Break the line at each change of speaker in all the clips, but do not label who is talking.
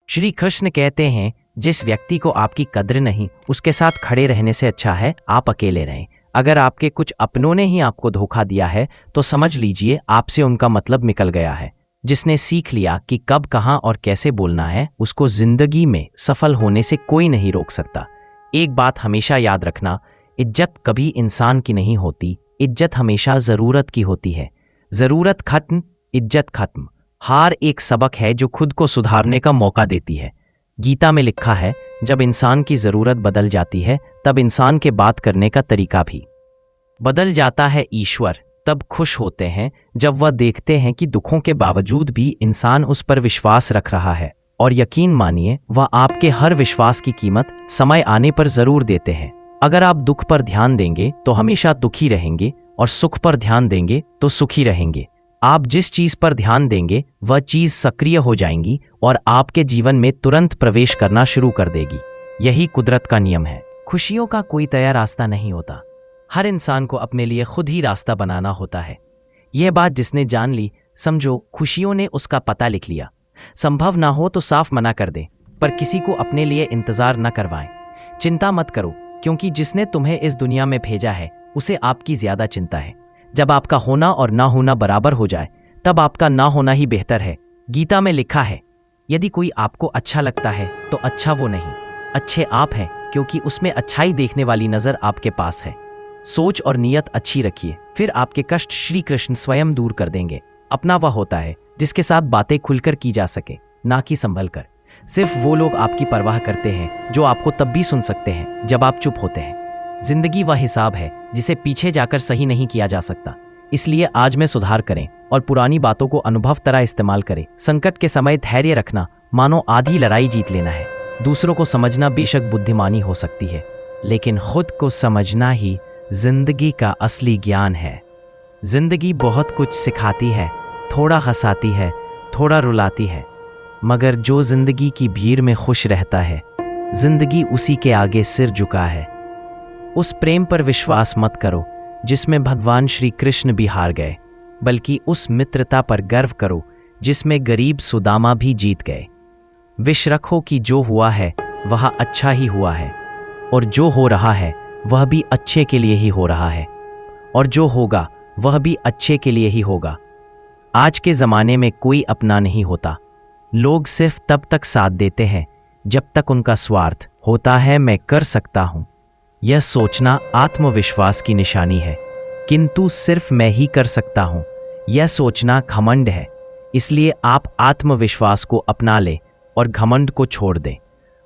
श्री कृष्ण कहते हैं, जिस व्यक्ति को आपकी कद्र नहीं, उसके साथ खड़े रहने से अच्छा है आप अकेले रहें। अगर आपके कुछ अपनों ने ही आपको धोखा दिया है तो समझ लीजिए आपसे उनका मतलब निकल गया है। जिसने सीख लिया कि कब, कहाँ और कैसे बोलना है, उसको जिंदगी में सफल होने से कोई नहीं रोक सकता। एक बात हमेशा याद रखना, इज्जत कभी इंसान की नहीं होती, इज्जत हमेशा जरूरत की होती है। जरूरत खत्म, इज्जत खत्म। हार एक सबक है जो खुद को सुधारने का मौका देती है। गीता में लिखा है, जब इंसान की जरूरत बदल जाती है तब इंसान के बात करने का तरीका भी बदल जाता है। ईश्वर तब खुश होते हैं जब वह देखते हैं कि दुखों के बावजूद भी इंसान उस पर विश्वास रख रहा है, और यकीन मानिए वह आपके हर विश्वास की कीमत समय आने पर जरूर देते हैं। अगर आप दुख पर ध्यान देंगे तो हमेशा दुखी रहेंगे, और सुख पर ध्यान देंगे तो सुखी रहेंगे। आप जिस चीज पर ध्यान देंगे वह चीज सक्रिय हो जाएंगी और आपके जीवन में तुरंत प्रवेश करना शुरू कर देगी। यही कुदरत का नियम है। खुशियों का कोई तय रास्ता नहीं होता, हर इंसान को अपने लिए खुद ही रास्ता बनाना होता है। यह बात जिसने जान ली, समझो खुशियों ने उसका पता लिख लिया। संभव ना हो तो साफ मना कर दे, पर किसी को अपने लिए इंतजार न करवाएं। चिंता मत करो, क्योंकि जिसने तुम्हें इस दुनिया में भेजा है उसे आपकी ज्यादा चिंता है। जब आपका होना और ना होना बराबर हो जाए तब आपका ना होना ही बेहतर है। गीता में लिखा है, यदि कोई आपको अच्छा लगता है तो अच्छा वो नहीं, अच्छे आप हैं, क्योंकि उसमें अच्छाई देखने वाली नजर आपके पास है। सोच और नीयत अच्छी रखिए, फिर आपके कष्ट श्री कृष्ण स्वयं दूर कर देंगे। अपना वह होता है जिसके साथ बातें खुलकर की जा सके, ना कि संभल कर। सिर्फ वो लोग आपकी परवाह करते हैं जो आपको तब भी सुन सकते हैं जब आप चुप होते हैं। जिंदगी वह हिसाब है जिसे पीछे जाकर सही नहीं किया जा सकता, इसलिए आज में सुधार करें और पुरानी बातों को अनुभव तरह इस्तेमाल करें। संकट के समय धैर्य रखना मानो आधी लड़ाई जीत लेना है। दूसरों को समझना बेशक बुद्धिमानी हो सकती है, लेकिन खुद को समझना ही जिंदगी का असली ज्ञान है। जिंदगी बहुत कुछ सिखाती है, थोड़ा हंसाती है, थोड़ा रुलाती है, मगर जो जिंदगी की भीड़ में खुश रहता है, जिंदगी उसी के आगे सिर झुका है। उस प्रेम पर विश्वास मत करो जिसमें भगवान श्री कृष्ण भी हार गए, बल्कि उस मित्रता पर गर्व करो जिसमें गरीब सुदामा भी जीत गए। विश रखो कि जो हुआ है वह अच्छा ही हुआ है, और जो हो रहा है वह भी अच्छे के लिए ही हो रहा है, और जो होगा वह भी अच्छे के लिए ही होगा। आज के ज़माने में कोई अपना नहीं होता। लोग सिर्फ तब तक साथ देते हैं जब तक उनका स्वार्थ होता है मैं कर सकता हूं। यह सोचना आत्मविश्वास की निशानी है, किंतु सिर्फ मैं ही कर सकता हूं यह सोचना घमंड है। इसलिए आप आत्मविश्वास को अपना लें और घमंड को छोड़ दें।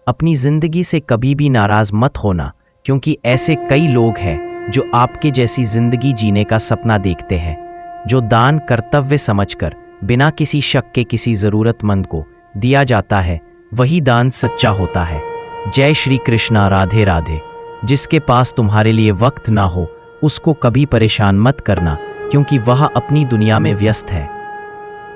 अपनी जिंदगी से कभी भी नाराज मत होना, क्योंकि ऐसे कई लोग हैं जो आपके जैसी जिंदगी जीने का सपना देखते हैं। जो दान कर्तव्य समझकर बिना किसी शक के किसी जरूरतमंद को दिया जाता है, वही दान सच्चा होता है। जय श्री कृष्णा, राधे राधे। जिसके पास तुम्हारे लिए वक्त ना हो उसको कभी परेशान मत करना, क्योंकि वह अपनी दुनिया में व्यस्त है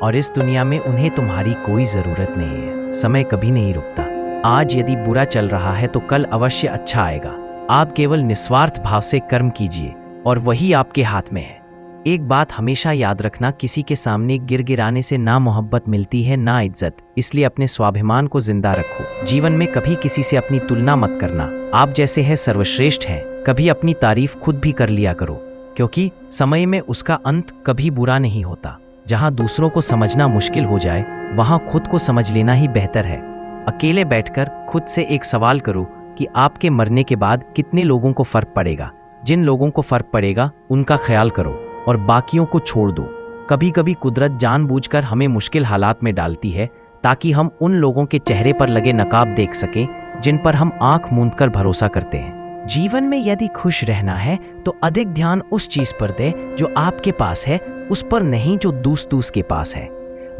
और इस दुनिया में उन्हें तुम्हारी कोई जरूरत नहीं है। समय कभी नहीं रुकता। आज यदि बुरा चल रहा है तो कल अवश्य अच्छा आएगा। आप केवल निस्वार्थ भाव से कर्म कीजिए और वही आपके हाथ में है। एक बात हमेशा याद रखना, किसी के सामने गिड़गिड़ाने से ना मोहब्बत मिलती है ना इज्जत। इसलिए अपने स्वाभिमान को जिंदा रखो। जीवन में कभी किसी से अपनी तुलना मत करना। आप जैसे हैं सर्वश्रेष्ठ हैं। कभी अपनी तारीफ खुद भी कर लिया करो, क्योंकि समय में उसका अंत कभी बुरा नहीं होता। जहां दूसरों को समझना मुश्किल हो जाए वहां खुद को समझ लेना ही बेहतर है। अकेले बैठकर खुद से एक सवाल करो कि आपके मरने के बाद कितने लोगों को फर्क पड़ेगा। जिन लोगों को फर्क पड़ेगा उनका ख्याल करो और बाकियों को छोड़ दो। कभी कभी कुदरत जानबूझकर हमें मुश्किल हालात में डालती है ताकि हम उन लोगों के चेहरे पर लगे नकाब देख सकें जिन पर हम आंख मूंदकर भरोसा करते हैं। जीवन में यदि खुश रहना है तो अधिक ध्यान उस चीज पर दे जो आपके पास है, उस पर नहीं जो दूस के पास है।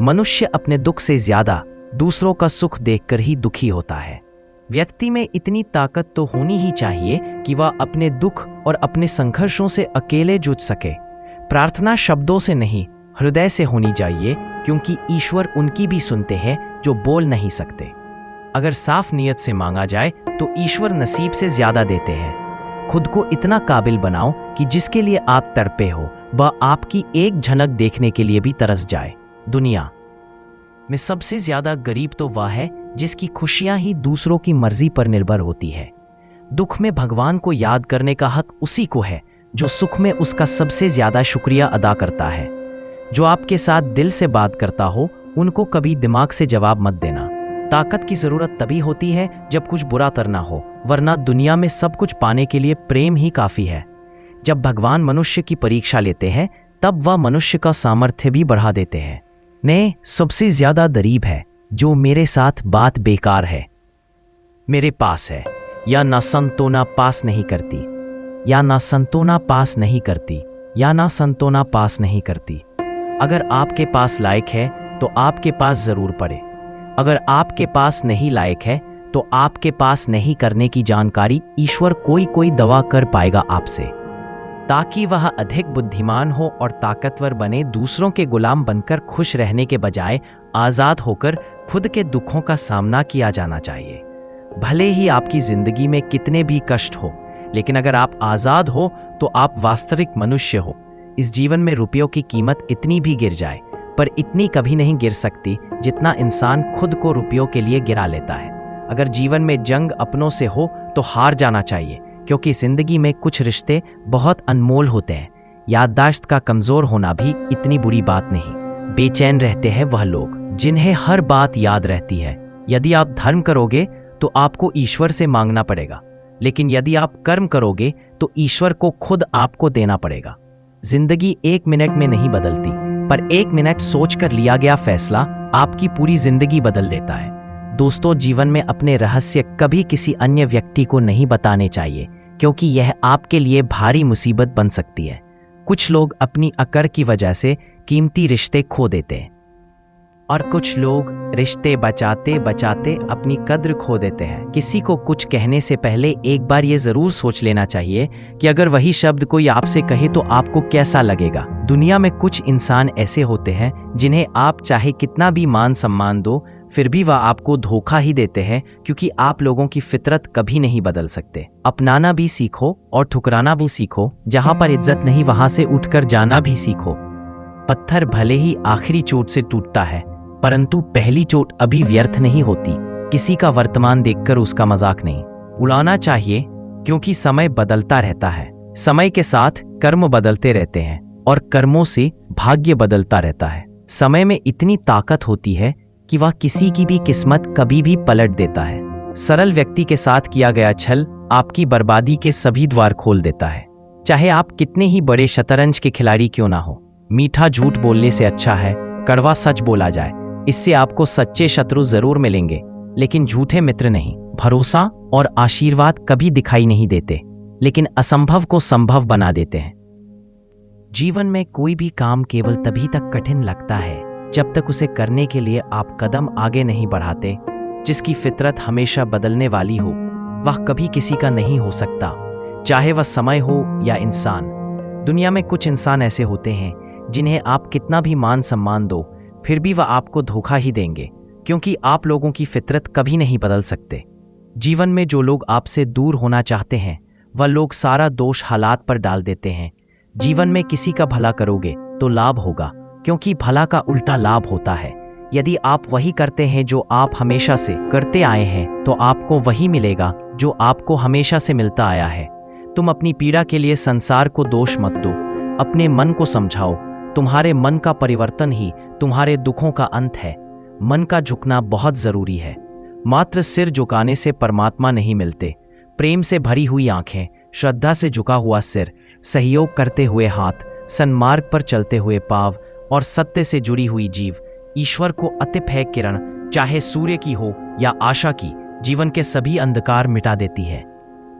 मनुष्य अपने दुख से ज्यादा दूसरों का सुख देखकर ही दुखी होता है। व्यक्ति में इतनी ताकत तो होनी ही चाहिए कि वह अपने दुख और अपने संघर्षों से अकेले जूझ सके। प्रार्थना शब्दों से नहीं, हृदय से होनी चाहिए, क्योंकि ईश्वर उनकी भी सुनते हैं जो बोल नहीं सकते। अगर साफ नीयत से मांगा जाए तो ईश्वर नसीब से ज्यादा देते हैं। खुद को इतना काबिल बनाओ कि जिसके लिए आप तड़पे हो वह आपकी एक झलक देखने के लिए भी तरस जाए। दुनिया में सबसे ज्यादा गरीब तो वह है जिसकी खुशियां ही दूसरों की मर्जी पर निर्भर होती है। दुख में भगवान को याद करने का हक उसी को है जो सुख में उसका सबसे ज्यादा शुक्रिया अदा करता है। जो आपके साथ दिल से बात करता हो उनको कभी दिमाग से जवाब मत देना। ताकत की जरूरत तभी होती है जब कुछ बुरा करना हो, वरना दुनिया में सब कुछ पाने के लिए प्रेम ही काफी है। जब भगवान मनुष्य की परीक्षा लेते हैं तब वह मनुष्य का सामर्थ्य भी बढ़ा देते हैं। ने सबसे ज्यादा गरीब है जो मेरे साथ बात बेकार है, मेरे पास है या ना संतोना पास नहीं करती, या ना संतोना पास नहीं करती, या ना संतोना पास नहीं करती। अगर आपके पास लायक है तो आपके पास जरूर पड़े, अगर आपके पास नहीं लायक है तो आपके पास नहीं करने की जानकारी ईश्वर कोई दवा कर पाएगा आपसे, ताकि वह अधिक बुद्धिमान हो और ताकतवर बने। दूसरों के गुलाम बनकर खुश रहने के बजाय आजाद होकर खुद के दुखों का सामना किया जाना चाहिए। भले ही आपकी जिंदगी में कितने भी कष्ट हो, लेकिन अगर आप आजाद हो तो आप वास्तविक मनुष्य हो। इस जीवन में रुपयों की कीमत इतनी भी गिर जाए, पर इतनी कभी नहीं गिर सकती जितना इंसान खुद को रुपयों के लिए गिरा लेता है। अगर जीवन में जंग अपनों से हो तो हार जाना चाहिए, क्योंकि जिंदगी में कुछ रिश्ते बहुत अनमोल होते हैं। याददाश्त का कमजोर होना भी इतनी बुरी बात नहीं। बेचैन रहते हैं वह लोग जिन्हें हर बात याद रहती है। यदि आप धर्म करोगे तो आपको ईश्वर से मांगना पड़ेगा, लेकिन यदि आप कर्म करोगे तो ईश्वर को खुद आपको देना पड़ेगा। जिंदगी 1 मिनट में नहीं बदलती, पर 1 मिनट सोचकर लिया गया फैसला आपकी पूरी जिंदगी बदल देता है। दोस्तों, जीवन में अपने रहस्य कभी किसी अन्य व्यक्ति को नहीं बताने चाहिए, क्योंकि यह आपके लिए भारी मुसीबत बन सकती है। कुछ लोग अपनी अकड़ की वजह से कीमती रिश्ते खो देते हैं, और कुछ लोग रिश्ते बचाते बचाते अपनी कद्र खो देते हैं। किसी को कुछ कहने से पहले एक बार ये जरूर सोच लेना चाहिए कि अगर वही शब्द कोई आपसे कहे तो आपको कैसा लगेगा। दुनिया में कुछ इंसान ऐसे होते हैं जिन्हें आप चाहे कितना भी मान सम्मान दो, फिर भी वह आपको धोखा ही देते हैं, क्योंकि आप लोगों की फितरत कभी नहीं बदल सकते। अपनाना भी सीखो और ठुकराना भी सीखो। जहां पर इज्जत नहीं वहां से उठकर जाना भी सीखो। पत्थर भले ही आखिरी चोट से टूटता है, परंतु पहली चोट अभी व्यर्थ नहीं होती। किसी का वर्तमान देखकर उसका मजाक नहीं उड़ाना चाहिए, क्योंकि समय बदलता रहता है। समय के साथ कर्म बदलते रहते हैं और कर्मों से भाग्य बदलता रहता है। समय में इतनी ताकत होती है कि वह किसी की भी किस्मत कभी भी पलट देता है। सरल व्यक्ति के साथ किया गया छल आपकी बर्बादी के सभी द्वार खोल देता है, चाहे आप कितने ही बड़े शतरंज के खिलाड़ी क्यों ना हो। मीठा झूठ बोलने से अच्छा है कड़वा सच बोला जाए। इससे आपको सच्चे शत्रु जरूर मिलेंगे, लेकिन झूठे मित्र नहीं। भरोसा और आशीर्वाद कभी दिखाई नहीं देते, लेकिन असंभव को संभव बना देते हैं। जीवन में कोई भी काम केवल तभी तक कठिन लगता है जब तक उसे करने के लिए आप कदम आगे नहीं बढ़ाते। जिसकी फितरत हमेशा बदलने वाली हो वह कभी किसी का नहीं हो सकता, चाहे वह समय हो या इंसान। दुनिया में कुछ इंसान ऐसे होते हैं जिन्हें आप कितना भी मान सम्मान दो, फिर भी वह आपको धोखा ही देंगे, क्योंकि आप लोगों की फितरत कभी नहीं बदल सकते। जीवन में जो लोग आपसे दूर होना चाहते हैं वह लोग सारा दोष हालात पर डाल देते हैं। जीवन में किसी का भला करोगे तो लाभ होगा, क्योंकि भला का उल्टा लाभ होता है। यदि आप वही करते हैं जो आप हमेशा से करते आए हैं तो आपको वही मिलेगा जो आपको हमेशा से मिलता आया है। तुम अपनी पीड़ा के लिए संसार को दोष मत दो, अपने मन को समझाओ। तुम्हारे मन का परिवर्तन ही तुम्हारे दुखों का अंत है। मन का झुकना बहुत जरूरी है। मात्र सिर झुकाने से परमात्मा नहीं मिलते। प्रेम से भरी हुई आंखें, श्रद्धा से झुका हुआ सिर, सहयोग करते हुए हाथ, सन्मार्ग पर चलते हुए पांव और सत्य से जुड़ी हुई जीव ईश्वर को अति है किरण, चाहे सूर्य की हो या आशा की, जीवन के सभी अंधकार मिटा देती है।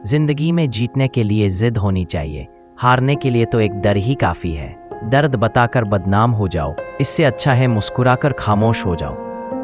जिंदगी में जीतने के लिए जिद होनी चाहिए, हारने के लिए तो एक डर ही काफी है। दर्द बताकर बदनाम हो जाओ, इससे अच्छा है मुस्कुराकर खामोश हो जाओ।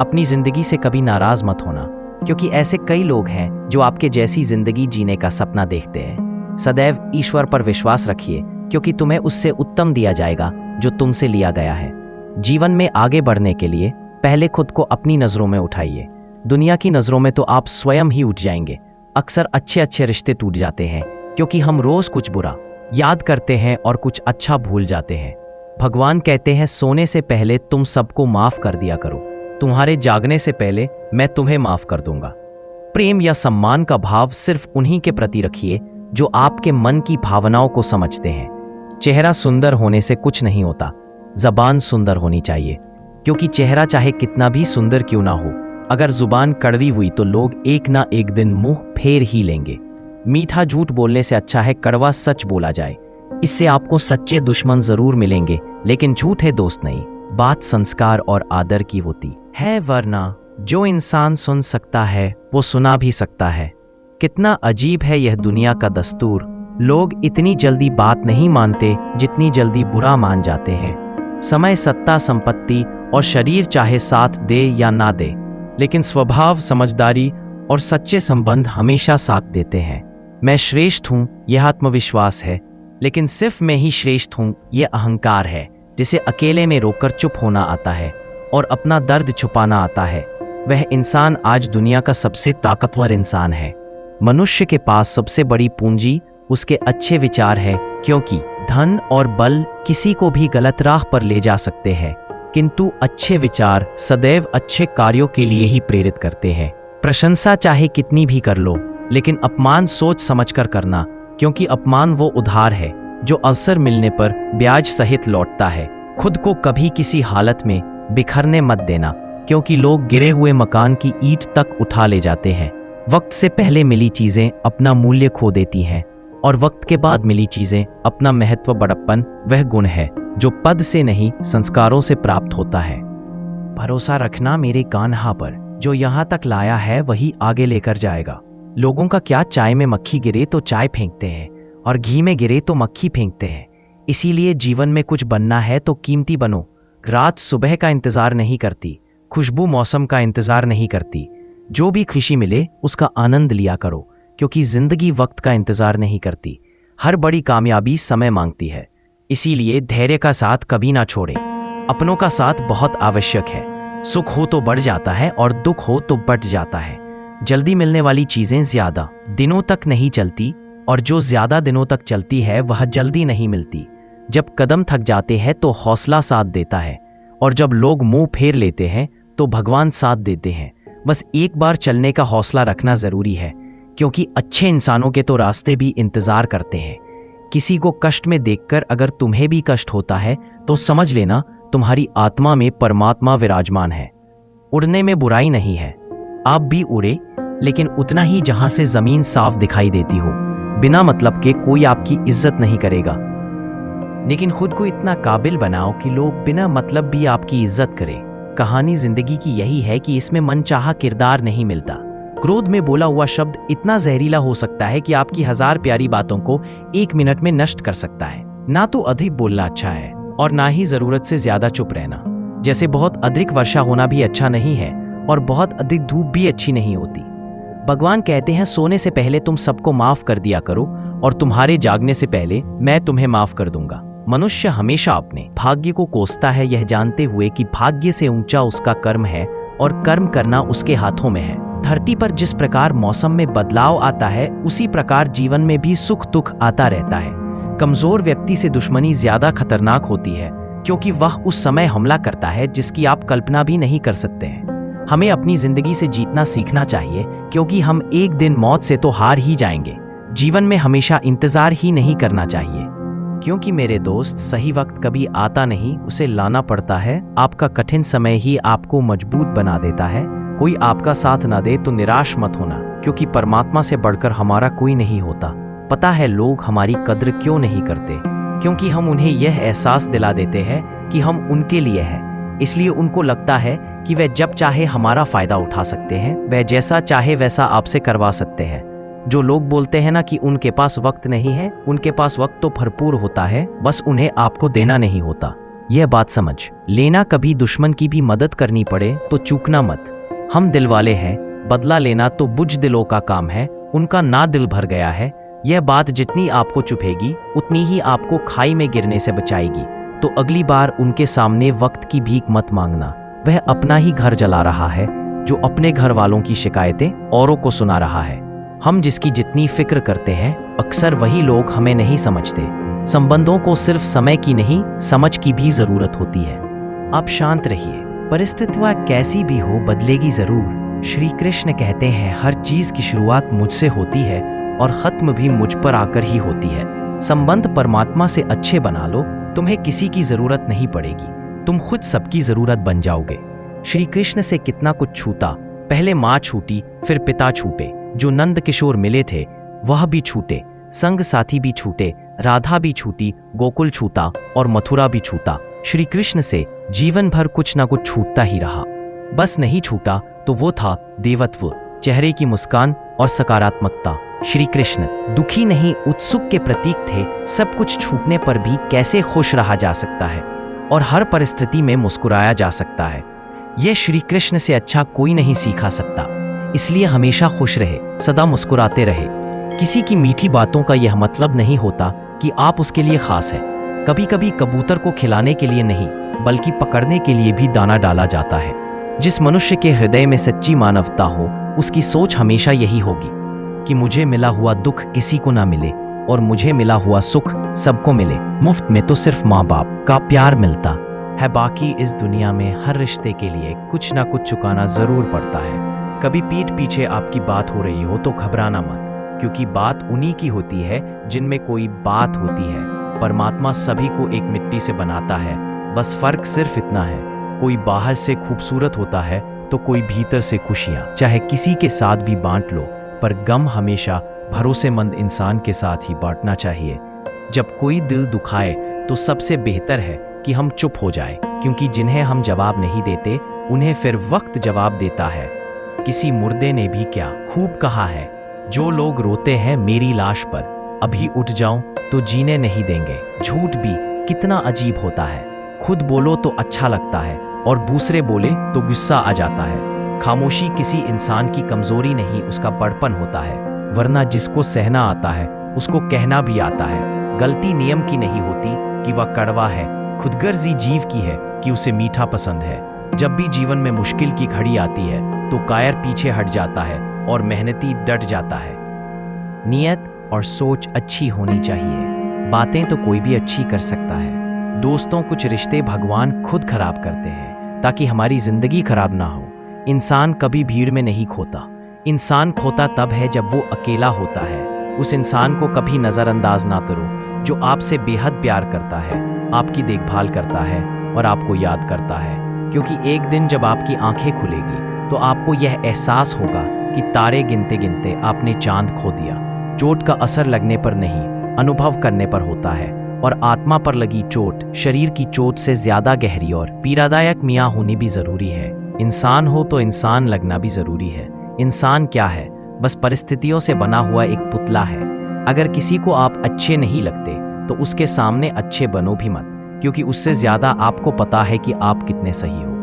अपनी जिंदगी से कभी नाराज मत होना, क्योंकि ऐसे कई लोग हैं जो आपके जैसी जिंदगी जीने का सपना देखते हैं। सदैव ईश्वर पर विश्वास रखिए, क्योंकि तुम्हें उससे उत्तम दिया जाएगा जो तुमसे लिया गया है। जीवन में आगे बढ़ने के लिए पहले खुद को अपनी नजरों में उठाइए। दुनिया की नजरों में तो आप स्वयं ही उठ जाएंगे। अक्सर अच्छे अच्छे रिश्ते टूट जाते हैं, क्योंकि हम रोज कुछ बुरा याद करते हैं और कुछ अच्छा भूल जाते हैं। भगवान कहते हैं सोने से पहले तुम सबको माफ कर दिया करो। तुम्हारे जागने से पहले मैं तुम्हें माफ कर दूंगा। प्रेम या सम्मान का भाव सिर्फ उन्हीं के प्रति रखिए जो आपके मन की भावनाओं को समझते हैं। चेहरा सुंदर होने से कुछ नहीं होता, जबान सुंदर होनी चाहिए, क्योंकि चेहरा चाहे कितना भी सुंदर क्यों ना हो, अगर जुबान कड़वी हुई तो लोग एक ना एक दिन मुंह फेर ही लेंगे। मीठा झूठ बोलने से अच्छा है कड़वा सच बोला जाए। इससे आपको सच्चे दुश्मन जरूर मिलेंगे, लेकिन झूठे दोस्त नहीं। बात संस्कार और आदर की होती है, वरना जो इंसान सुन सकता है वो सुना भी सकता है। कितना अजीब है यह दुनिया का दस्तूर। लोग इतनी जल्दी बात नहीं मानते जितनी जल्दी बुरा मान जाते हैं। समय, सत्ता, संपत्ति और शरीर चाहे साथ दे या ना दे, लेकिन स्वभाव, समझदारी और सच्चे संबंध हमेशा साथ देते हैं। मैं श्रेष्ठ हूं यह आत्मविश्वास है, लेकिन सिर्फ मैं ही श्रेष्ठ हूं यह अहंकार है, जिसे अकेले में रोककर चुप होना आता है और अपना दर्द छुपाना आता है। वह इंसान आज दुनिया का सबसे ताकतवर इंसान है। मनुष्य के पास सबसे बड़ी पूंजी उसके अच्छे विचार है, क्योंकि धन और बल किसी को भी गलत राह पर ले जा सकते हैं, किंतु अच्छे विचार सदैव अच्छे कार्यों के लिए ही प्रेरित करते हैं। प्रशंसा चाहे कितनी भी कर लो, लेकिन अपमान सोच समझकर करना, क्योंकि अपमान वो उधार है जो अवसर मिलने पर ब्याज सहित लौटता है। खुद को कभी किसी हालत में बिखरने मत देना, क्योंकि लोग गिरे हुए मकान की ईंट तक उठा ले जाते हैं। वक्त से पहले मिली चीजें अपना मूल्य खो देती हैं, और वक्त के बाद मिली चीजें अपना महत्व, बड़प्पन वह गुण है जो पद से नहीं संस्कारों से प्राप्त होता है। भरोसा रखना मेरे कान्हा पर, जो यहाँ तक लाया है वही आगे लेकर जाएगा। लोगों का क्या, चाय में मक्खी गिरे तो चाय फेंकते हैं और घी में गिरे तो मक्खी फेंकते हैं। इसीलिए जीवन में कुछ बनना है तो कीमती बनो। रात सुबह का इंतजार नहीं करती, खुशबू मौसम का इंतजार नहीं करती। जो भी खुशी मिले उसका आनंद लिया करो, क्योंकि जिंदगी वक्त का इंतजार नहीं करती। हर बड़ी कामयाबी समय मांगती है, इसीलिए धैर्य का साथ कभी ना छोड़े। अपनों का साथ बहुत आवश्यक है। सुख हो तो बढ़ जाता है और दुख हो तो बढ़ जाता है। जल्दी मिलने वाली चीजें ज्यादा दिनों तक नहीं चलती, और जो ज्यादा दिनों तक चलती है वह जल्दी नहीं मिलती। जब कदम थक जाते हैं तो हौसला साथ देता है, और जब लोग मुंह फेर लेते हैं तो भगवान साथ देते हैं। बस एक बार चलने का हौसला रखना जरूरी है, क्योंकि अच्छे इंसानों के तो रास्ते भी इंतजार करते हैं। किसी को कष्ट में देखकर अगर तुम्हें भी कष्ट होता है तो समझ लेना तुम्हारी आत्मा में परमात्मा विराजमान है। उड़ने में बुराई नहीं है, आप भी उड़े, लेकिन उतना ही जहां से जमीन साफ दिखाई देती हो। बिना मतलब के कोई आपकी इज्जत नहीं करेगा, लेकिन खुद को इतना काबिल बनाओ कि लोग बिना मतलब भी आपकी इज्जत करें। कहानी जिंदगी की यही है कि इसमें मनचाहा किरदार नहीं मिलता। क्रोध में बोला हुआ शब्द इतना जहरीला हो सकता है कि आपकी 1000 प्यारी बातों को 1 मिनट में नष्ट कर सकता है। ना तो अधिक बोलना अच्छा है, और ना ही जरूरत से ज्यादा चुप रहना। जैसे बहुत अधिक वर्षा होना भी अच्छा नहीं है, और बहुत अधिक धूप भी अच्छी नहीं होती। भगवान कहते हैं सोने से पहले तुम सबको माफ कर दिया करो, और तुम्हारे जागने से पहले मैं तुम्हें माफ कर दूंगा। मनुष्य हमेशा अपने भाग्य को कोसता है, यह जानते हुए कि भाग्य से ऊंचा उसका कर्म है और कर्म करना उसके हाथों में है। धरती पर जिस प्रकार मौसम में बदलाव आता है, उसी प्रकार जीवन में भी सुख दुख आता रहता है। कमजोर व्यक्ति से दुश्मनी ज्यादा खतरनाक होती है, क्योंकि वह उस समय हमला करता है जिसकी आप कल्पना भी नहीं कर सकते हैं। हमें अपनी जिंदगी से जीतना सीखना चाहिए, क्योंकि हम एक दिन मौत से तो हार ही जाएंगे। जीवन में हमेशा इंतजार ही नहीं करना चाहिए, क्योंकि मेरे दोस्त सही वक्त कभी आता नहीं, उसे लाना पड़ता है। आपका कठिन समय ही आपको मजबूत बना देता है। कोई आपका साथ ना दे तो निराश मत होना, क्योंकि परमात्मा से बढ़कर हमारा कोई नहीं होता। पता है लोग हमारी कद्र क्यों नहीं करते? क्योंकि हम उन्हें यह एहसास दिला देते हैं कि हम उनके लिए हैं। इसलिए उनको लगता है कि वे जब चाहे हमारा फायदा उठा सकते हैं, वे जैसा चाहे वैसा आपसे करवा सकते हैं। जो लोग बोलते हैं ना कि उनके पास वक्त नहीं है, उनके पास वक्त तो भरपूर होता है, बस उन्हें आपको देना नहीं होता। यह बात समझ लेना। कभी दुश्मन की भी मदद करनी पड़े तो चूकना मत। हम दिल वाले हैं, बदला लेना तो बुझ दिलों का काम है, उनका ना दिल भर गया है। यह बात जितनी आपको चुभेगी उतनी ही आपको खाई में गिरने से बचाएगी। तो अगली बार उनके सामने वक्त की भीख मत मांगना। वह अपना ही घर जला रहा है, जो अपने घर वालों की शिकायतें औरों को सुना रहा है। हम जिसकी जितनी फिक्र करते हैं, अक्सर वही लोग हमें नहीं समझते। संबंधों को सिर्फ समय की नहीं, समझ की भी जरूरत होती है। आप शांत रहिए, परिस्थितियां कैसी भी हो बदलेगी जरूर। श्री कृष्ण कहते हैं हर चीज की शुरुआत मुझसे होती है और खत्म भी मुझ पर आकर ही होती है। संबंध परमात्मा से अच्छे बना लो, तुम्हें किसी की जरूरत नहीं पड़ेगी, तुम खुद सबकी जरूरत बन जाओगे। श्री कृष्ण से कितना कुछ छूटा, पहले माँ छूटी, फिर पिता छूटे, जो नंद किशोर मिले थे वह भी छूटे, संग साथी भी छूटे, राधा भी छूटी, गोकुल छूटा और मथुरा भी छूटा। श्री कृष्ण से जीवन भर कुछ ना कुछ छूटता ही रहा। बस नहीं छूटा तो वो था देवत्व, चेहरे की मुस्कान और सकारात्मकता। श्री कृष्ण दुखी नहीं उत्सुक के प्रतीक थे। सब कुछ छूटने पर भी कैसे खुश रहा जा सकता है और हर परिस्थिति में मुस्कुराया जा सकता है, यह श्री कृष्ण से अच्छा कोई नहीं सीखा सकता। इसलिए हमेशा खुश रहे, सदा मुस्कुराते रहे। किसी की मीठी बातों का यह मतलब नहीं होता कि आप उसके लिए खास है। कभी कभी कबूतर को खिलाने के लिए नहीं बल्कि पकड़ने के लिए भी दाना डाला जाता है। जिस मनुष्य के हृदय में सच्ची मानवता हो उसकी सोच हमेशा यही होगी कि मुझे मिला हुआ दुख किसी को ना मिले और मुझे मिला हुआ सुख सबको मिले। मुफ्त में तो सिर्फ माँ बाप का प्यार मिलता है, बाकी इस दुनिया में हर रिश्ते के लिए कुछ ना कुछ चुकाना जरूर पड़ता है। कभी पीठ पीछे आपकी बात हो रही हो तो घबराना मत, क्योंकि बात उन्हीं की होती है जिनमें कोई बात होती है। परमात्मा सभी को एक मिट्टी से बनाता है, बस फर्क सिर्फ इतना है, कोई बाहर से खूबसूरत होता है तो कोई भीतर से खुशियां। चाहे किसी के साथ भी बांट लो, पर गम हमेशा भरोसेमंद इंसान के साथ ही बांटना चाहिए। जब कोई दिल दुखाए तो सबसे बेहतर है कि हम चुप हो जाएं, क्योंकि जिन्हें हम जवाब नहीं देते उन्हें फिर वक्त जवाब देता है। किसी मुर्दे ने भी क्या खूब कहा है, जो लोग रोते हैं मेरी लाश पर, अभी उठ जाऊं तो जीने नहीं देंगे। झूठ भी कितना अजीब होता है, खुद बोलो तो अच्छा लगता है और दूसरे बोले तो गुस्सा आ जाता है। खामोशी किसी इंसान की कमजोरी नहीं, उसका बड़पन होता है, वरना जिसको सहना आता है उसको कहना भी आता है। गलती नियम की नहीं होती कि वह कड़वा है, खुदगर्जी जीव की है कि उसे मीठा पसंद है। जब भी जीवन में मुश्किल की घड़ी आती है तो कायर पीछे हट जाता है और मेहनती डट जाता है। नियत और सोच अच्छी होनी चाहिए। बातें तो कोई भी अच्छी कर सकता है। दोस्तों, कुछ रिश्ते भगवान खुद खराब करते हैं ताकि हमारी जिंदगी खराब ना हो। इंसान कभी भीड़ में नहीं खोता, इंसान खोता तब है जब वो अकेला होता है। उस इंसान को कभी नजरअंदाज ना करो जो आपसे बेहद प्यार करता है, आपकी देखभाल करता है और आपको याद करता है, क्योंकि एक दिन जब आपकी आंखें खुलेगी तो आपको यह एहसास होगा कि तारे गिनते गिनते आपने चांद खो दिया। चोट का असर लगने पर नहीं, अनुभव करने पर होता है, और आत्मा पर लगी चोट शरीर की चोट से ज्यादा गहरी और पीड़ादायक मियाँ होनी भी जरूरी है। इंसान हो तो इंसान लगना भी जरूरी है। इंसान क्या है? बस परिस्थितियों से बना हुआ एक पुतला है। अगर किसी को आप अच्छे नहीं लगते तो उसके सामने अच्छे बनो भी मत, क्योंकि उससे ज्यादा आपको पता है कि आप कितने सही हो।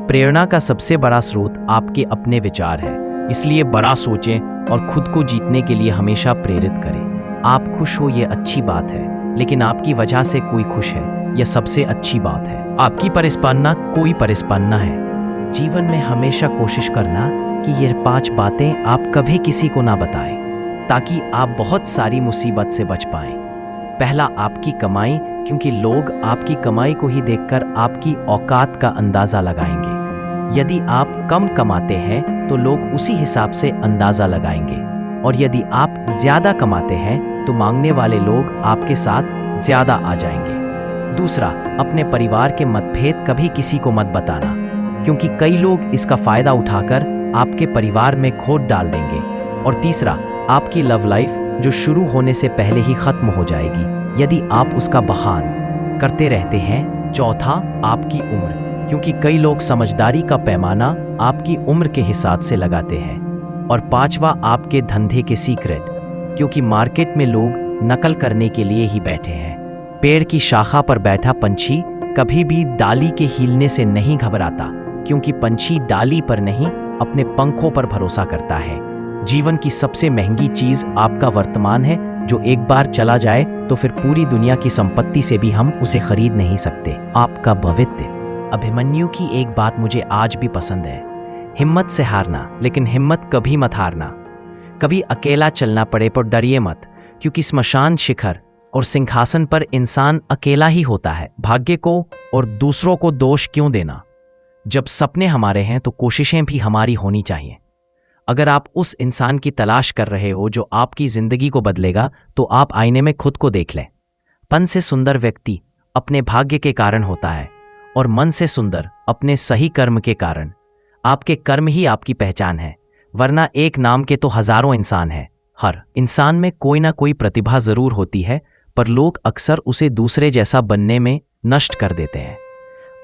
प्रेरणा का सबसे बड़ा स्रोत आपके अपने विचार है, इसलिए बड़ा सोचें और खुद को जीतने के लिए हमेशा प्रेरित करें। आप खुश हो ये अच्छी बात है, लेकिन आपकी वजह से कोई खुश है यह सबसे अच्छी बात है। आपकी परिस्पंदना कोई परिस्पंदना है। जीवन में हमेशा कोशिश करना कि ये 5 बातें आप कभी किसी को ना बताएं, ताकि आप बहुत सारी मुसीबत से बच पाएं। पहला, आपकी कमाई, क्योंकि लोग आपकी कमाई को ही देखकर आपकी औकात का अंदाजा लगाएंगे। यदि आप कम कमाते हैं तो लोग उसी हिसाब से अंदाजा लगाएंगे, और यदि आप ज्यादा कमाते हैं तो मांगने वाले लोग आपके साथ ज्यादा आ जाएंगे। दूसरा, अपने परिवार के मतभेद कभी किसी को मत बताना, क्योंकि कई लोग इसका फायदा उठाकर आपके परिवार में खोट डाल देंगे। और तीसरा, आपकी लव लाइफ जो शुरू होने से पहले ही खत्म हो जाएगी यदि आप उसका बहान करते रहते हैं। चौथा, आपकी उम्र, क्योंकि कई लोग समझदारी का पैमाना आपकी उम्र के हिसाब से लगाते हैं। और पांचवा, आपके धंधे के सीक्रेट, क्योंकि मार्केट में लोग नकल करने के लिए ही बैठे हैं। पेड़ की शाखा पर बैठा पंछी कभी भी डाली के हिलने से नहीं घबराता, क्योंकि पंछी डाली पर नहीं अपने पंखों पर भरोसा करता है। जीवन की सबसे महंगी चीज आपका वर्तमान है, जो एक बार चला जाए तो फिर पूरी दुनिया की संपत्ति से भी हम उसे खरीद नहीं सकते। आपका भविष्य। अभिमन्यु की एक बात मुझे आज भी पसंद है, हिम्मत से हारना, लेकिन हिम्मत कभी मत हारना। कभी अकेला चलना पड़े पर डरिए मत, क्योंकि स्मशान शिखर और सिंहासन पर इंसान अकेला ही होता है। भाग्य को और दूसरों को दोष क्यों देना? जब सपने हमारे हैं तो कोशिशें भी हमारी होनी चाहिए। अगर आप उस इंसान की तलाश कर रहे हो जो आपकी जिंदगी को बदलेगा, तो आप आईने में खुद को देख लें। पन से सुंदर व्यक्ति अपने भाग्य के कारण होता है और मन से सुंदर अपने सही कर्म के कारण। आपके कर्म ही आपकी पहचान है, वरना एक नाम के तो हजारों इंसान हैं। हर इंसान में कोई ना कोई प्रतिभा जरूर होती है, पर लोग अक्सर उसे दूसरे जैसा बनने में नष्ट कर देते हैं।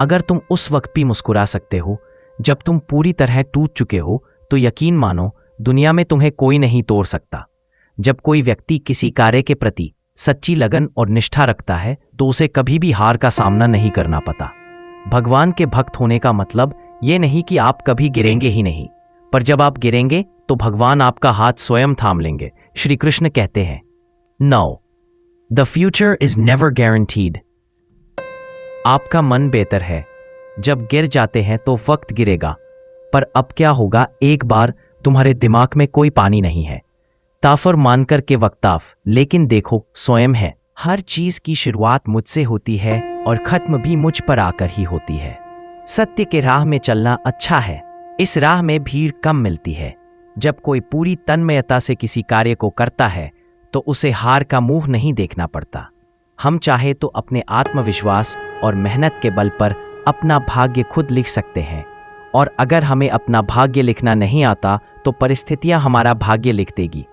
अगर तुम उस वक्त भी मुस्कुरा सकते हो जब तुम पूरी तरह टूट चुके हो, तो यकीन मानो दुनिया में तुम्हें कोई नहीं तोड़ सकता। जब कोई व्यक्ति किसी कार्य के प्रति सच्ची लगन और निष्ठा रखता है तो उसे कभी भी हार का सामना नहीं करना पता। भगवान के भक्त होने का मतलब ये नहीं कि आप कभी गिरेंगे ही नहीं, पर जब आप गिरेंगे तो भगवान आपका हाथ स्वयं थाम लेंगे। श्री कृष्ण कहते हैं, no, the future is never guaranteed. आपका मन बेहतर है। जब गिर जाते हैं तो वक्त गिरेगा, पर अब क्या होगा एक बार तुम्हारे दिमाग में कोई पानी नहीं है। ताफर मानकर के वक्ताफ, लेकिन देखो स्वयं है। हर चीज की शुरुआत मुझसे होती है और खत्म भी मुझ पर आकर ही होती है। सत्य के राह में चलना अच्छा है, इस राह में भीड़ कम मिलती है। जब कोई पूरी तन्मयता से किसी कार्य को करता है तो उसे हार का मुंह नहीं देखना पड़ता। हम चाहे तो अपने आत्मविश्वास और मेहनत के बल पर अपना भाग्य खुद लिख सकते हैं, और अगर हमें अपना भाग्य लिखना नहीं आता तो परिस्थितियां हमारा भाग्य लिख देगी।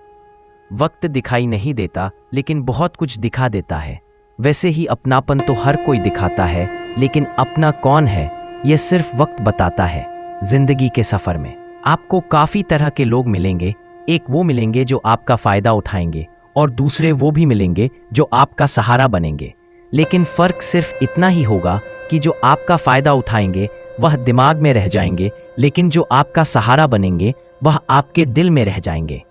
वक्त दिखाई नहीं देता, लेकिन बहुत कुछ दिखा देता है। वैसे ही अपनापन तो हर कोई दिखाता है, लेकिन अपना कौन है यह सिर्फ वक्त बताता है। जिंदगी के सफर में आपको काफी तरह के लोग मिलेंगे। एक वो मिलेंगे जो आपका फायदा उठाएंगे, और दूसरे वो भी मिलेंगे जो आपका सहारा बनेंगे। लेकिन फर्क सिर्फ इतना ही होगा कि जो आपका फायदा उठाएंगे वह दिमाग में रह जाएंगे, लेकिन जो आपका सहारा बनेंगे वह आपके दिल में रह जाएंगे।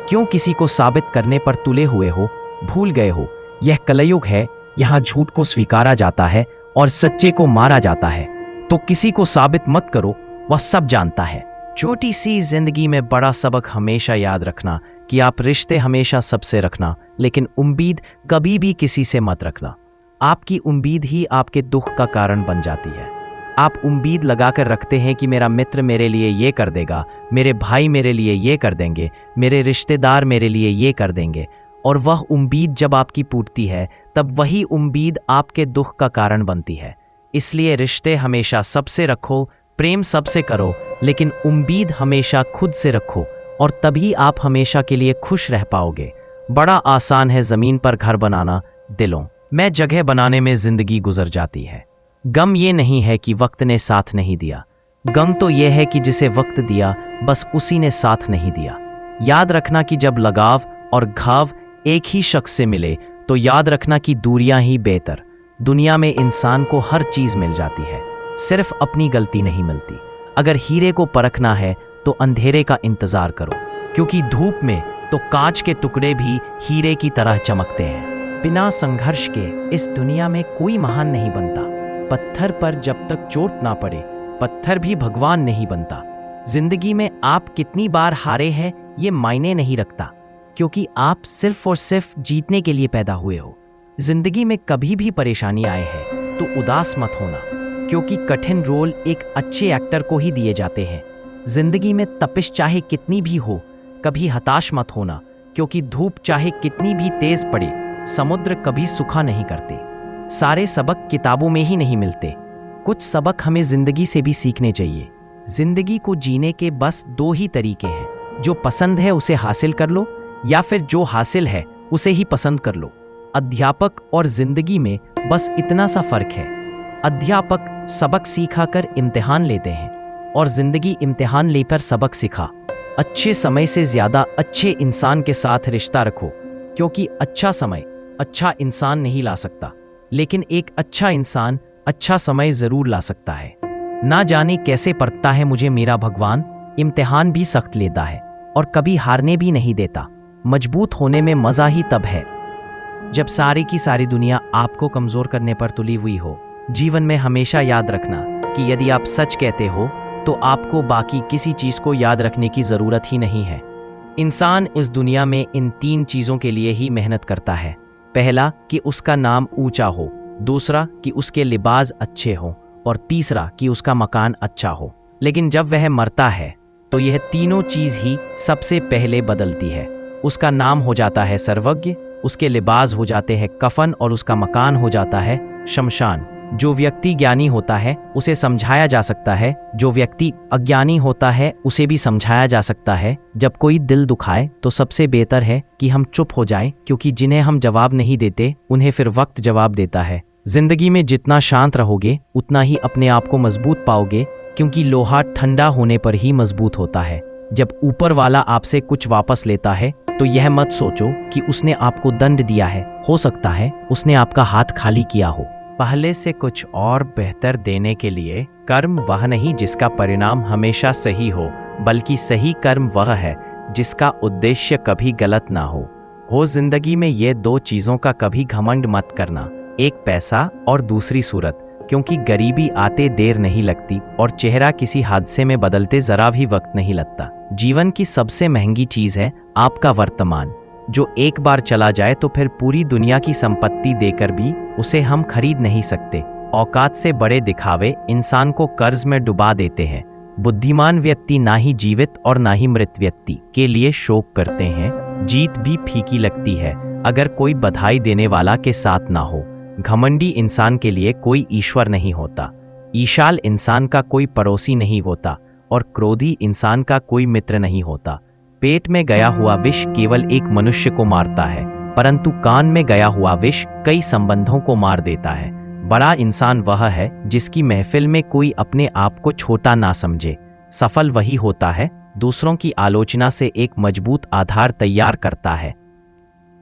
क्यों किसी को साबित करने पर तुले हुए हो, भूल गए हो यह कलयुग है। यहाँ झूठ को स्वीकारा जाता है और सच्चे को मारा जाता है। तो किसी को साबित मत करो, वह सब जानता है। छोटी सी जिंदगी में बड़ा सबक हमेशा याद रखना कि आप रिश्ते हमेशा सबसे रखना, लेकिन उम्मीद कभी भी किसी से मत रखना। आपकी उम्मीद ही आपके दुख का कारण बन जाती है। आप उम्मीद लगाकर रखते हैं कि मेरा मित्र मेरे लिए ये कर देगा, मेरे भाई मेरे लिए ये कर देंगे, मेरे रिश्तेदार मेरे लिए ये कर देंगे, और वह उम्मीद जब आपकी टूटती है तब वही उम्मीद आपके दुख का कारण बनती है। इसलिए रिश्ते हमेशा सबसे रखो, प्रेम सबसे करो, लेकिन उम्मीद हमेशा खुद से रखो, और तभी आप हमेशा के लिए खुश रह पाओगे। बड़ा आसान है ज़मीन पर घर बनाना, दिलों में जगह बनाने में जिंदगी गुजर जाती है। गम ये नहीं है कि वक्त ने साथ नहीं दिया, गम तो ये है कि जिसे वक्त दिया बस उसी ने साथ नहीं दिया। याद रखना कि जब लगाव और घाव एक ही शख्स से मिले तो याद रखना कि दूरियां ही बेहतर। दुनिया में इंसान को हर चीज मिल जाती है, सिर्फ अपनी गलती नहीं मिलती। अगर हीरे को परखना है तो अंधेरे का इंतजार करो, क्योंकि धूप में तो कांच के टुकड़े भी हीरे की तरह चमकते हैं। बिना संघर्ष के इस दुनिया में कोई महान नहीं बनता। पत्थर पर जब तक चोट ना पड़े, पत्थर भी भगवान नहीं बनता। जिंदगी में आप कितनी बार हारे हैं ये मायने नहीं रखता, क्योंकि आप सिर्फ और सिर्फ जीतने के लिए पैदा हुए हो। जिंदगी में कभी भी परेशानी आए है तो उदास मत होना, क्योंकि कठिन रोल एक अच्छे एक्टर को ही दिए जाते हैं। जिंदगी में तपिश चाहे कितनी भी हो, कभी हताश मत होना, क्योंकि धूप चाहे कितनी भी तेज पड़े, समुद्र कभी सूखा नहीं करते। सारे सबक किताबों में ही नहीं मिलते, कुछ सबक हमें जिंदगी से भी सीखने चाहिए। जिंदगी को जीने के बस दो ही तरीके हैं, जो पसंद है उसे हासिल कर लो, या फिर जो हासिल है उसे ही पसंद कर लो। अध्यापक और जिंदगी में बस इतना सा फर्क है। अध्यापक सबक सिखाकर इम्तिहान लेते हैं, और जिंदगी इम्तिहान लेकर सबक सिखा। अच्छे समय से ज्यादा अच्छे इंसान के साथ रिश्ता रखो, क्योंकि अच्छा समय अच्छा इंसान नहीं ला सकता, लेकिन एक अच्छा इंसान अच्छा समय जरूर ला सकता है। ना जाने कैसे परखता है मुझे मेरा भगवान, इम्तिहान भी सख्त लेता है और कभी हारने भी नहीं देता। मजबूत होने में मजा ही तब है जब सारी की सारी दुनिया आपको कमजोर करने पर तुली हुई हो। जीवन में हमेशा याद रखना कि यदि आप सच कहते हो तो आपको बाकी किसी चीज को याद रखने की जरूरत ही नहीं है। इंसान इस दुनिया में इन 3 चीजों के लिए ही मेहनत करता है। पहला कि उसका नाम ऊंचा हो, दूसरा कि उसके लिबास अच्छे हों, और तीसरा कि उसका मकान अच्छा हो। लेकिन जब वह मरता है तो यह तीनों चीज ही सबसे पहले बदलती है। उसका नाम हो जाता है सर्वज्ञ, उसके लिबास हो जाते हैं कफन और उसका मकान हो जाता है शमशान। जो व्यक्ति ज्ञानी होता है उसे समझाया जा सकता है, जो व्यक्ति अज्ञानी होता है उसे भी समझाया जा सकता है। जब कोई दिल दुखाए तो सबसे बेहतर है कि हम चुप हो जाएं, क्योंकि जिन्हें हम जवाब नहीं देते उन्हें फिर वक्त जवाब देता है। जिंदगी में जितना शांत रहोगे उतना ही अपने आप को मजबूत पाओगे, क्योंकि लोहा ठंडा होने पर ही मजबूत होता है। जब ऊपर वाला आपसे कुछ वापस लेता है तो यह मत सोचो कि उसने आपको दंड दिया है, हो सकता है उसने आपका हाथ खाली किया हो। पहले से कुछ और बेहतर देने के लिए कर्म वह नहीं जिसका परिणाम हमेशा सही हो, बल्कि सही कर्म वह है जिसका उद्देश्य कभी गलत ना हो। जिंदगी में ये दो चीजों का कभी घमंड मत करना, एक पैसा और दूसरी सूरत, क्योंकि गरीबी आते देर नहीं लगती और चेहरा किसी हादसे में बदलते जरा भी वक्त नहीं लगता। जीवन की सबसे महंगी चीज है आपका वर्तमान, जो एक बार चला जाए तो फिर पूरी दुनिया की संपत्ति देकर भी उसे हम खरीद नहीं सकते। औकात से बड़े दिखावे इंसान को कर्ज में डुबा देते हैं। बुद्धिमान व्यक्ति ना ही जीवित और ना ही मृत व्यक्ति के लिए शोक करते हैं। जीत भी फीकी लगती है अगर कोई बधाई देने वाला के साथ ना हो। घमंडी इंसान के लिए कोई ईश्वर नहीं होता, ईशाल इंसान का कोई पड़ोसी नहीं होता और क्रोधी इंसान का कोई मित्र नहीं होता। पेट में गया हुआ विष केवल एक मनुष्य को मारता है, परंतु कान में गया हुआ विष कई संबंधों को मार देता है। बड़ा इंसान वह है जिसकी महफिल में कोई अपने आप को छोटा ना समझे। सफल वही होता है दूसरों की आलोचना से एक मजबूत आधार तैयार करता है।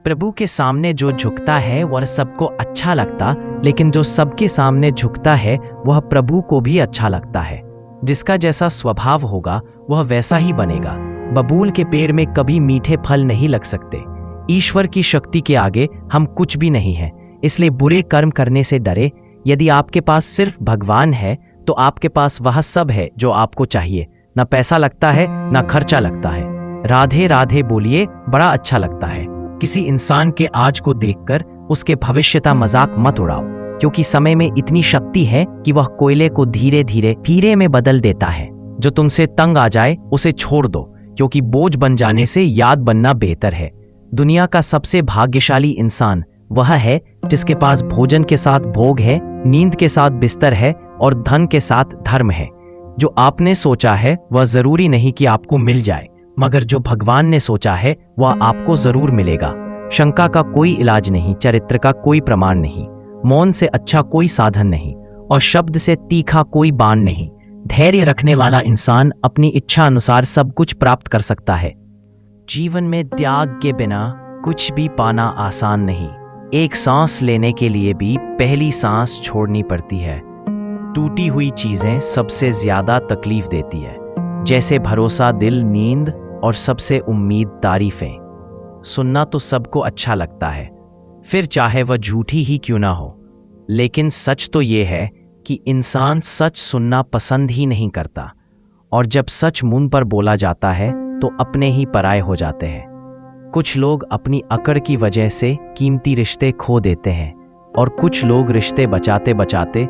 प्रभु के सामने जो झुकता है वह सबको अच्छा लगता, लेकिन जो सबके सामने झुकता है वह प्रभु को भी अच्छा लगता है। जिसका जैसा स्वभाव होगा वह वैसा ही बनेगा। बबूल के पेड़ में कभी मीठे फल नहीं लग सकते। ईश्वर की शक्ति के आगे हम कुछ भी नहीं है, इसलिए बुरे कर्म करने से डरे। यदि आपके पास सिर्फ भगवान है तो आपके पास वह सब है जो आपको चाहिए। ना पैसा लगता है ना खर्चा लगता है। राधे राधे बोलिए, बड़ा अच्छा लगता है। किसी इंसान के आज को देखकर उसके भविष्य का मजाक मत उड़ाओ, क्योंकि समय में इतनी शक्ति है कि वह कोयले को धीरे धीरे हीरे में बदल देता है। जो तुमसे तंग आ जाए उसे छोड़ दो, क्योंकि बोझ बन जाने से याद बनना बेहतर है। दुनिया का सबसे भाग्यशाली इंसान वह है जिसके पास भोजन के साथ भोग है, नींद के साथ बिस्तर है और धन के साथ धर्म है। जो आपने सोचा है वह जरूरी नहीं कि आपको मिल जाए, मगर जो भगवान ने सोचा है वह आपको जरूर मिलेगा। शंका का कोई इलाज नहीं, चरित्र का कोई प्रमाण नहीं, मौन से अच्छा कोई साधन नहीं और शब्द से तीखा कोई बाण नहीं। धैर्य रखने वाला इंसान अपनी इच्छा अनुसार सब कुछ प्राप्त कर सकता है। जीवन में त्याग के बिना कुछ भी पाना आसान नहीं। एक सांस लेने के लिए भी पहली सांस छोड़नी पड़ती है। टूटी हुई चीजें सबसे ज्यादा तकलीफ देती है, जैसे भरोसा, दिल, नींद और सबसे उम्मीद तारीफें। सुनना तो सबको अच्छा लगता है, फिर चाहे वह झूठी ही क्यों ना हो। लेकिन सच तो ये है कि इंसान सच सुनना पसंद ही नहीं करता, और जब सच मुंह पर बोला जाता है तो अपने ही पराये हो जाते हैं। कुछ लोग अपनी अकड़ की वजह से कीमती रिश्ते खो देते हैं और कुछ लोग रिश्ते बचाते बचाते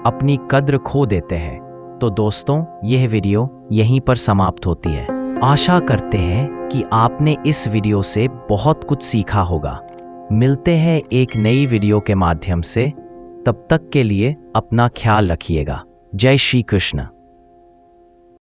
अपनी कद्र खो देते हैं। तो दोस्तों, यह वीडियो यहीं पर समाप्त होती है। आशा करते हैं कि आपने इस वीडियो से बहुत कुछ सीखा होगा। मिलते हैं एक नई वीडियो के माध्यम से। तब तक के लिए अपना ख्याल रखिएगा। जय श्री कृष्ण।